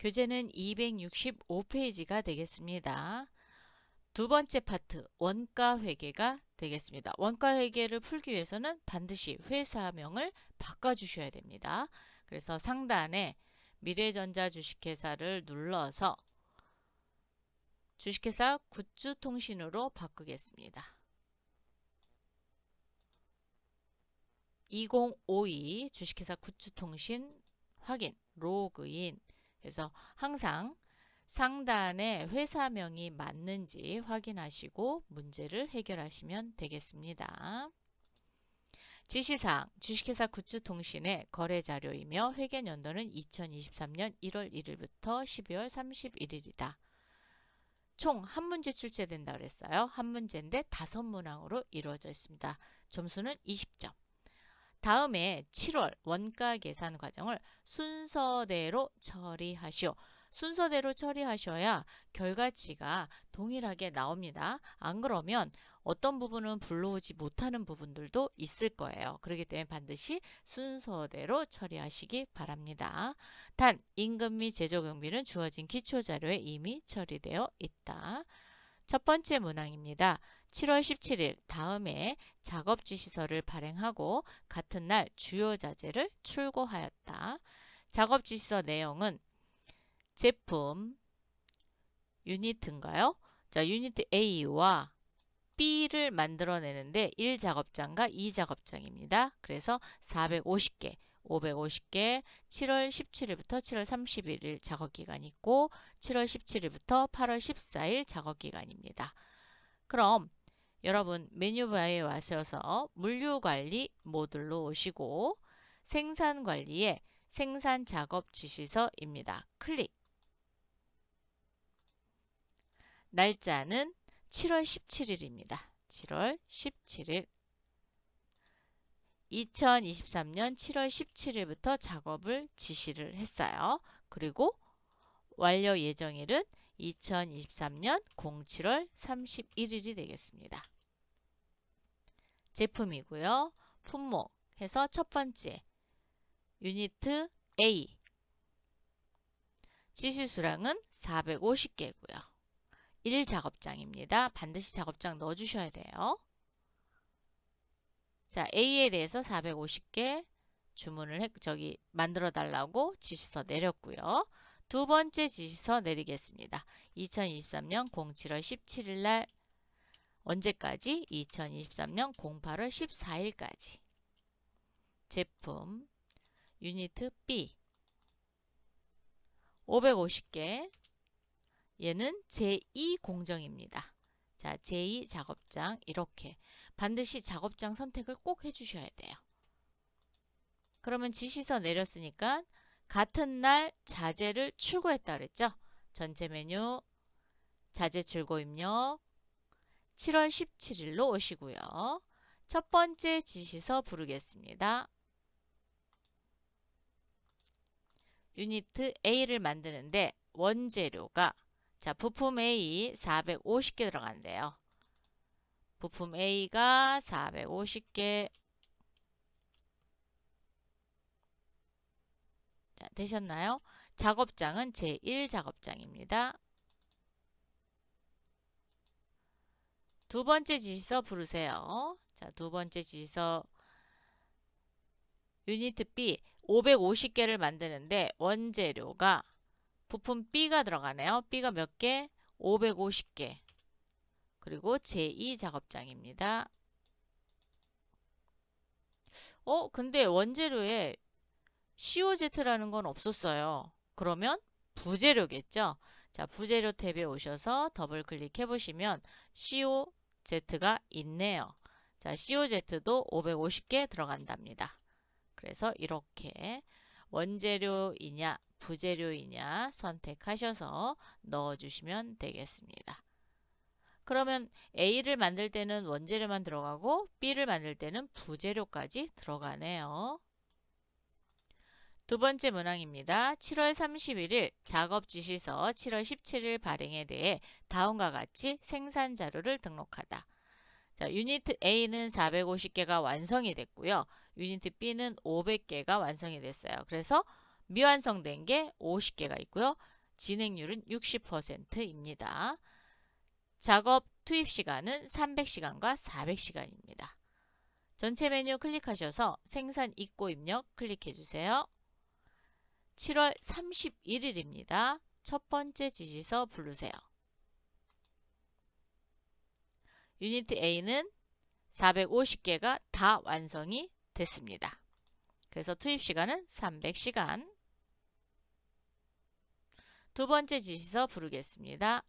교재는 265페이지가 되겠습니다. 두 번째 파트, 원가 회계가 되겠습니다. 원가 회계를 풀기 위해서는 반드시 회사명을 바꿔주셔야 됩니다. 그래서 상단에 미래전자 주식회사를 눌러서 주식회사 굿즈통신으로 바꾸겠습니다. 2052 주식회사 굿즈통신 확인, 로그인 해서 항상 상단에 회사명이 맞는지 확인하시고 문제를 해결하시면 되겠습니다. 지시사항, 주식회사 굿즈통신의 거래자료이며 회계연도는 2023년 1월 1일부터 12월 31일이다. 총 한 문제 출제된다 그랬어요. 한 문제인데 5문항으로 이루어져 있습니다. 점수는 20점. 다음에 7월 원가 계산 과정을 순서대로 처리하시오. 순서대로 처리하셔야 결과치가 동일하게 나옵니다. 안 그러면 어떤 부분은 불러오지 못하는 부분들도 있을 거예요. 그렇기 때문에 반드시 순서대로 처리하시기 바랍니다. 단, 임금 및 제조경비는 주어진 기초자료에 이미 처리되어 있다. 첫 번째 문항입니다. 7월 17일 다음에 작업지시서를 발행하고 같은 날 주요 자재를 출고하였다. 작업지시서 내용은 제품 유니트인가요? 자, 유니트 A와 B를 만들어내는데 1작업장과 2작업장입니다. 그래서 450개, 550개 7월 17일부터 7월 31일 작업기간이 있고 7월 17일부터 8월 14일 작업기간입니다. 그럼 여러분 메뉴바에 와셔서 물류관리 모듈로 오시고 생산관리에 생산작업지시서입니다. 클릭. 날짜는 7월 17일입니다. 7월 17일 2023년 7월 17일부터 작업을 지시를 했어요. 그리고 완료 예정일은 2023년 07월 31일이 되겠습니다. 제품이고요. 품목 해서 첫 번째 유니트 A 지시수량은 450개고요. 1작업장입니다. 반드시 작업장 넣어주셔야 돼요. 자, A에 대해서 450개 주문을 만들어 달라고 지시서 내렸고요. 두 번째 지시서 내리겠습니다. 2023년 07월 17일 날 언제까지? 2023년 08월 14일까지. 제품 유니트 B 550개 얘는 제2 공정입니다. 자, 제2 작업장 이렇게 반드시 작업장 선택을 꼭 해주셔야 돼요. 그러면 지시서 내렸으니까 같은 날 자재를 출고했다 그랬죠? 전체 메뉴 자재 출고 입력 7월 17일로 오시고요. 첫 번째 지시서 부르겠습니다. 유니트 A를 만드는데 원재료가 자, 부품 A 450개 들어간대요. 부품 A가 450개 자, 되셨나요? 작업장은 제1작업장입니다. 두 번째 지시서 부르세요. 자, 두 번째 지시서 유니트 B 550개를 만드는데 원재료가 부품 B가 들어가네요. B가 몇 개? 550개. 그리고 제2작업장입니다. 근데 원재료에 COZ라는 건 없었어요. 그러면 부재료겠죠? 자, 부재료 탭에 오셔서 더블 클릭해 보시면 COZ가 있네요. 자, COZ도 550개 들어간답니다. 그래서 이렇게 원재료이냐 부재료이냐 선택하셔서 넣어주시면 되겠습니다. 그러면 A를 만들 때는 원재료만 들어가고 B를 만들 때는 부재료까지 들어가네요. 두 번째 문항입니다. 7월 31일 작업지시서 7월 17일 발행에 대해 다음과 같이 생산자료를 등록하다. 자, 유니트 A는 450개가 완성이 됐고요. 유니트 B는 500개가 완성이 됐어요. 그래서 미완성된 게 50개가 있고요. 진행률은 60%입니다. 작업 투입 시간은 300시간과 400시간입니다. 전체 메뉴 클릭하셔서 생산 입고 입력 클릭해 주세요. 7월 31일입니다. 첫 번째 지시서 부르세요. 유니트 A는 450개가 다 완성이 됐습니다. 그래서 투입 시간은 300시간. 두 번째 지시서 부르겠습니다.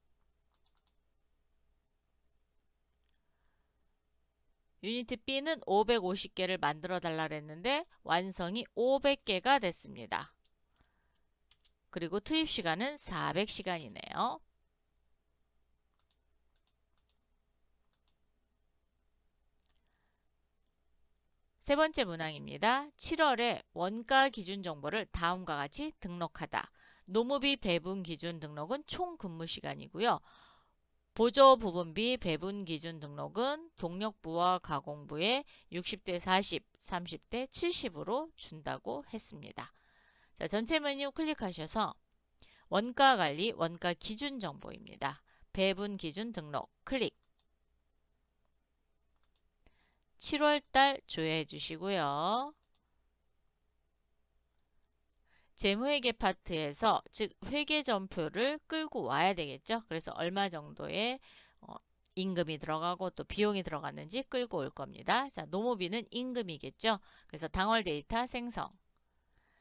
유니트 B는 550개를 만들어 달라 그랬는데 완성이 500개가 됐습니다. 그리고 투입 시간은 400시간이네요. 세 번째 문항입니다. 7월에 원가 기준 정보를 다음과 같이 등록하다. 노무비 배분 기준 등록은 총 근무 시간이고요. 보조 부분비 배분 기준 등록은 동력부와 가공부에 60대 40, 30대 70으로 준다고 했습니다. 자, 전체 메뉴 클릭하셔서 원가 관리, 원가 기준 정보입니다. 배분 기준 등록 클릭. 7월달 조회해 주시고요. 재무회계 파트에서 즉 회계전표를 끌고 와야 되겠죠. 그래서 얼마 정도의 임금이 들어가고 또 비용이 들어갔는지 끌고 올 겁니다. 자, 노무비는 임금이겠죠. 그래서 당월 데이터 생성.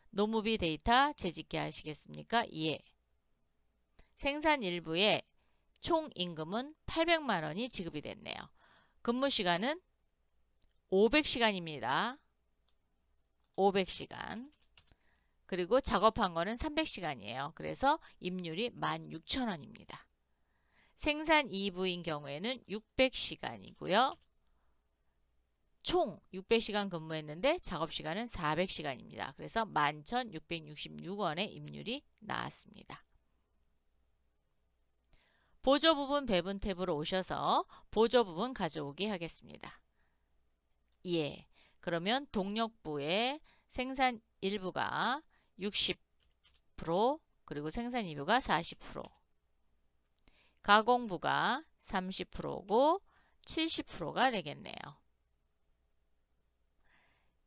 노무비 데이터 재집계 하시겠습니까? 예. 생산 일부에 총 임금은 800만 원이 지급이 됐네요. 근무 시간은 500시간입니다. 500시간. 그리고 작업한 거는 300시간이에요. 그래서 임률이 16,000원입니다. 생산 2부인 경우에는 600시간이고요. 총 600시간 근무했는데 작업시간은 400시간입니다. 그래서 11,666원의 임률이 나왔습니다. 보조부분 배분 탭으로 오셔서 보조부분 가져오기 하겠습니다. 예, 그러면 동력부의 생산 1부가 60% 그리고 생산 2부가 40% 가공부가 30%고 70%가 되겠네요.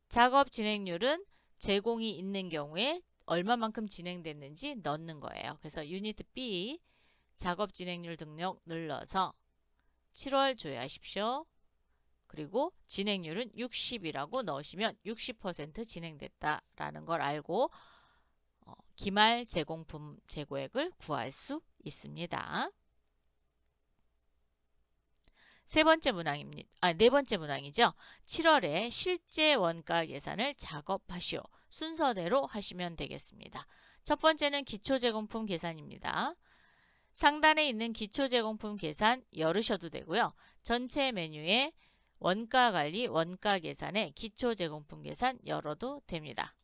작업 진행률은 제공이 있는 경우에 얼마만큼 진행됐는지 넣는 거예요. 그래서 유니트 B 작업 진행률 등록 눌러서 7월 조회하십시오. 그리고 진행률은 60이라고 넣으시면 60% 진행됐다라는 걸 알고 기말 제공품 재고액을 구할 수 있습니다. 네 번째 문항이죠. 7월에 실제 원가 계산을 작업하시오. 순서대로 하시면 되겠습니다. 첫 번째는 기초제공품 계산입니다. 상단에 있는 기초제공품 계산 열으셔도 되고요. 전체 메뉴에 원가 관리, 원가 계산에 기초제공품 계산 열어도 됩니다.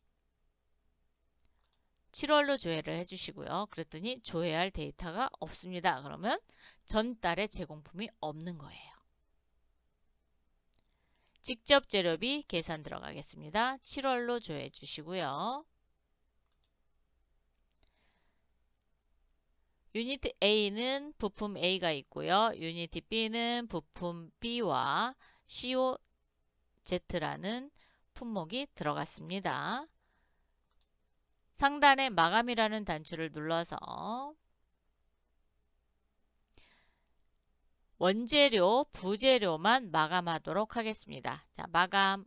7월로 조회를 해주시고요. 그랬더니 조회할 데이터가 없습니다. 그러면 전달에 제공품이 없는 거예요. 직접 재료비 계산 들어가겠습니다. 7월로 조회해 주시고요. 유니트 A는 부품 A가 있고요. 유니트 B는 부품 B와 COZ라는 품목이 들어갔습니다. 상단에 마감이라는 단추를 눌러서 원재료, 부재료만 마감하도록 하겠습니다. 자, 마감.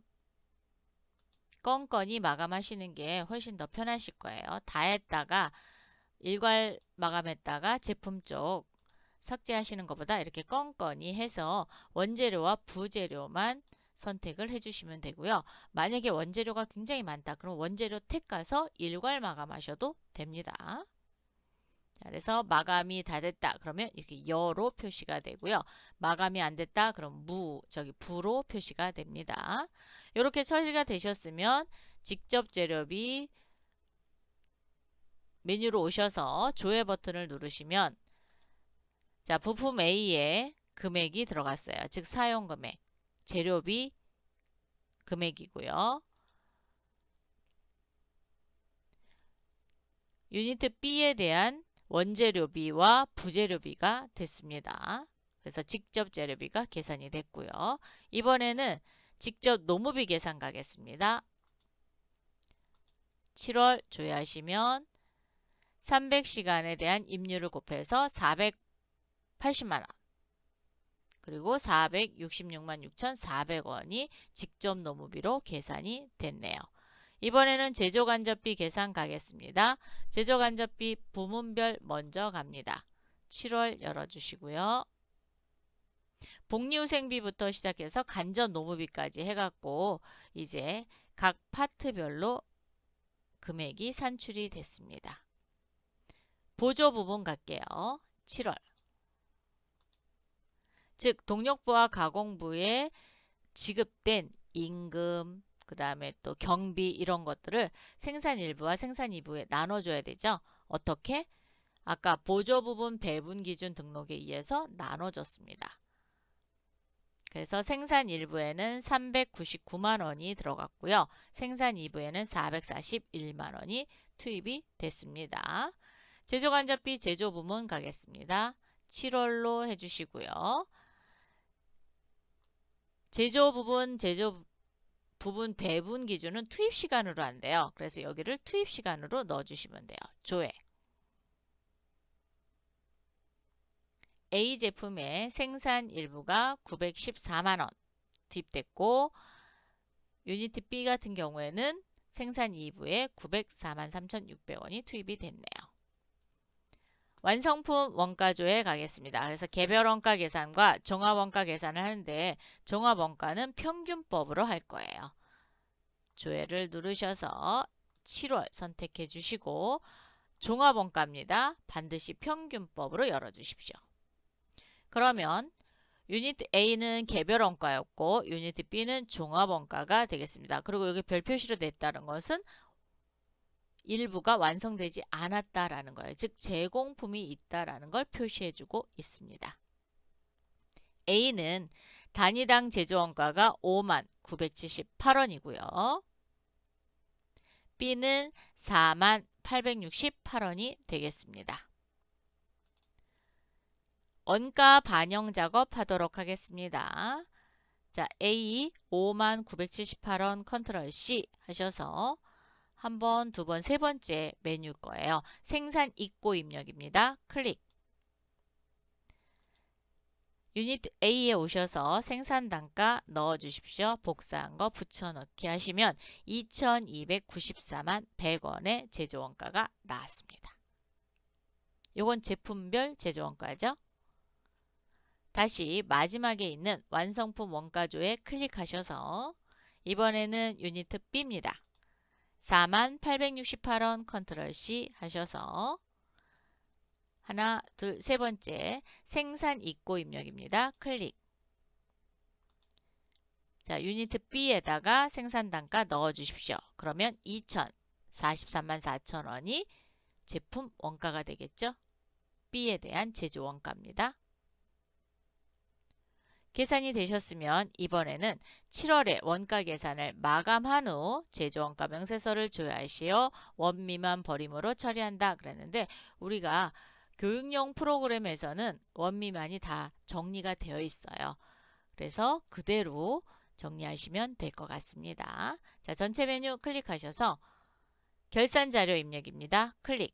건건히 마감하시는 게 훨씬 더 편하실 거예요. 다 했다가 일괄 마감했다가 제품 쪽 삭제하시는 것보다 이렇게 건건히 해서 원재료와 부재료만 선택을 해주시면 되고요. 만약에 원재료가 굉장히 많다. 그럼 원재료 택 가서 일괄 마감하셔도 됩니다. 그래서 마감이 다 됐다. 그러면 이렇게 여로 표시가 되고요. 마감이 안 됐다. 그럼 부로 표시가 됩니다. 이렇게 처리가 되셨으면 직접 재료비 메뉴로 오셔서 조회 버튼을 누르시면 자, 부품 A에 금액이 들어갔어요. 즉 사용 금액, 재료비 금액이고요. 유니트 B에 대한 원재료비와 부재료비가 됐습니다. 그래서 직접 재료비가 계산이 됐고요. 이번에는 직접 노무비 계산 가겠습니다. 7월 조회하시면 300시간에 대한 임료를 곱해서 480만원 그리고 466만 6,400원이 직접 노무비로 계산이 됐네요. 이번에는 제조간접비 계산 가겠습니다. 제조간접비 부문별 먼저 갑니다. 7월 열어주시고요. 복리후생비부터 시작해서 간접 노무비까지 해갖고 이제 각 파트별로 금액이 산출이 됐습니다. 보조 부분 갈게요. 7월. 즉 동력부와 가공부에 지급된 임금, 그 다음에 또 경비 이런 것들을 생산 1부와 생산 2부에 나눠줘야 되죠. 어떻게? 아까 보조 부분 배분 기준 등록에 의해서 나눠줬습니다. 그래서 생산 1부에는 399만원이 들어갔고요. 생산 2부에는 441만원이 투입이 됐습니다. 제조간접비 제조 부문 가겠습니다. 7월로 해주시고요. 제조 부분 배분 기준은 투입 시간으로 한대요. 그래서 여기를 투입 시간으로 넣어주시면 돼요. 조회. A 제품의 생산 일부가 914만원 투입됐고 유니트 B 같은 경우에는 생산 2부에 904만 3,600원이 투입이 됐네요. 완성품 원가조에 가겠습니다. 그래서 개별 원가 계산과 종합 원가 계산을 하는데 종합 원가는 평균법으로 할 거예요. 조회를 누르셔서 7월 선택해 주시고 종합 원가입니다. 반드시 평균법으로 열어 주십시오. 그러면 유닛 A는 개별 원가였고 유닛 B는 종합 원가가 되겠습니다. 그리고 여기 별 표시로 냈다는 것은 일부가 완성되지 않았다라는 거예요. 즉 제공품이 있다라는 걸 표시해주고 있습니다. A는 단위당 제조원가가 5만 978원이고요. B는 4만 868원이 되겠습니다. 원가 반영 작업 하도록 하겠습니다. 자, A 5만 978원 컨트롤 C 하셔서 한 번, 두 번, 세 번째 메뉴 거예요. 생산 입고 입력입니다. 클릭. 유닛 A에 오셔서 생산 단가 넣어 주십시오. 복사한 거 붙여넣기 하시면 2,294만 100원의 제조원가가 나왔습니다. 요건 제품별 제조원가죠. 다시 마지막에 있는 완성품 원가조에 클릭하셔서 이번에는 유닛 B입니다. 4만 868원 컨트롤 C 하셔서 하나, 둘, 세 번째 생산 입고 입력입니다. 클릭. 자, 유닛 B에다가 생산 단가 넣어 주십시오. 그러면 2,043만 4천원이 제품 원가가 되겠죠? B에 대한 제조 원가입니다. 계산이 되셨으면 이번에는 7월에 원가 계산을 마감한 후 제조원가 명세서를 조회하시어 원미만 버림으로 처리한다 그랬는데 우리가 교육용 프로그램에서는 원미만이 다 정리가 되어 있어요. 그래서 그대로 정리하시면 될 것 같습니다. 자, 전체 메뉴 클릭하셔서 결산 자료 입력입니다. 클릭.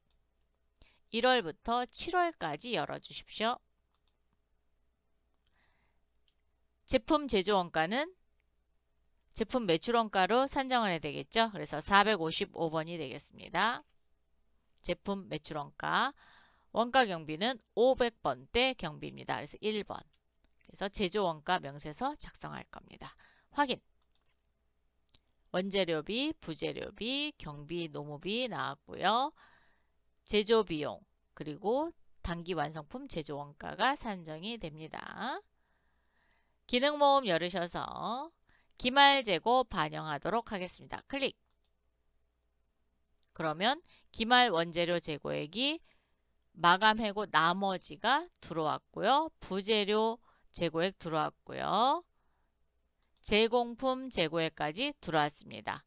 1월부터 7월까지 열어주십시오. 제품 제조원가는 제품 매출원가로 산정을 해야 되겠죠. 그래서 455번이 되겠습니다. 제품 매출원가. 원가 경비는 500번대 경비입니다. 그래서 1번. 그래서 제조원가 명세서 작성할 겁니다. 확인. 원재료비, 부재료비, 경비, 노무비 나왔고요. 제조비용, 그리고 단기 완성품 제조원가가 산정이 됩니다. 기능모음 열으셔서 기말재고 반영하도록 하겠습니다. 클릭. 그러면 기말 원재료 재고액이 마감해고 나머지가 들어왔고요. 부재료 재고액 들어왔고요. 제공품 재고액까지 들어왔습니다.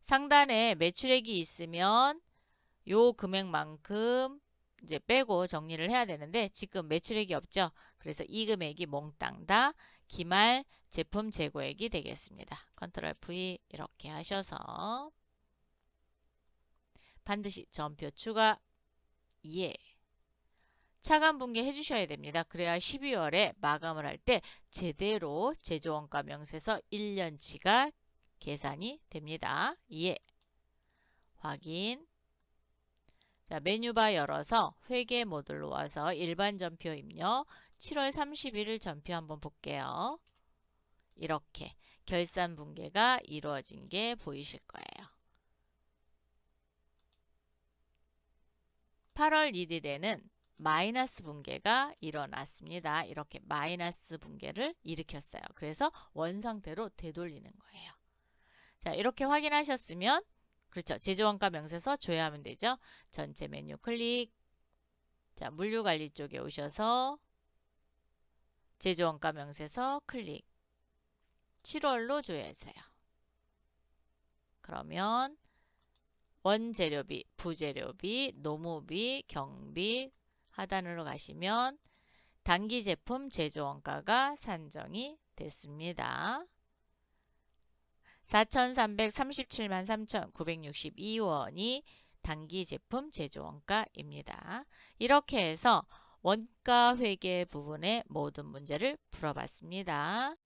상단에 매출액이 있으면 요 금액만큼 이제 빼고 정리를 해야 되는데 지금 매출액이 없죠. 그래서 이 금액이 몽땅 다 기말 제품 재고액이 되겠습니다. 컨트롤 V 이렇게 하셔서 반드시 전표 추가 2에 차감 분계 해주셔야 됩니다. 그래야 12월에 마감을 할 때 제대로 제조원가 명세서 1년치가 계산이 됩니다. 2에 확인. 자, 메뉴바 열어서 회계 모듈로 와서 일반 전표 입력 7월 31일 전표 한번 볼게요. 이렇게 결산 분계가 이루어진 게 보이실 거예요. 8월 1일에는 마이너스 분계가 일어났습니다. 이렇게 마이너스 분계를 일으켰어요. 그래서 원상태로 되돌리는 거예요. 자, 이렇게 확인하셨으면 그렇죠. 제조원가 명세서 조회하면 되죠. 전체 메뉴 클릭. 자, 물류관리 쪽에 오셔서 제조원가 명세서 클릭. 7월로 조회하세요. 그러면 원재료비, 부재료비, 노무비, 경비 하단으로 가시면 단기 제품 제조원가가 산정이 됐습니다. 4,337만 3,962원이 단기 제품 제조원가입니다. 이렇게 해서 원가 회계 부분의 모든 문제를 풀어봤습니다.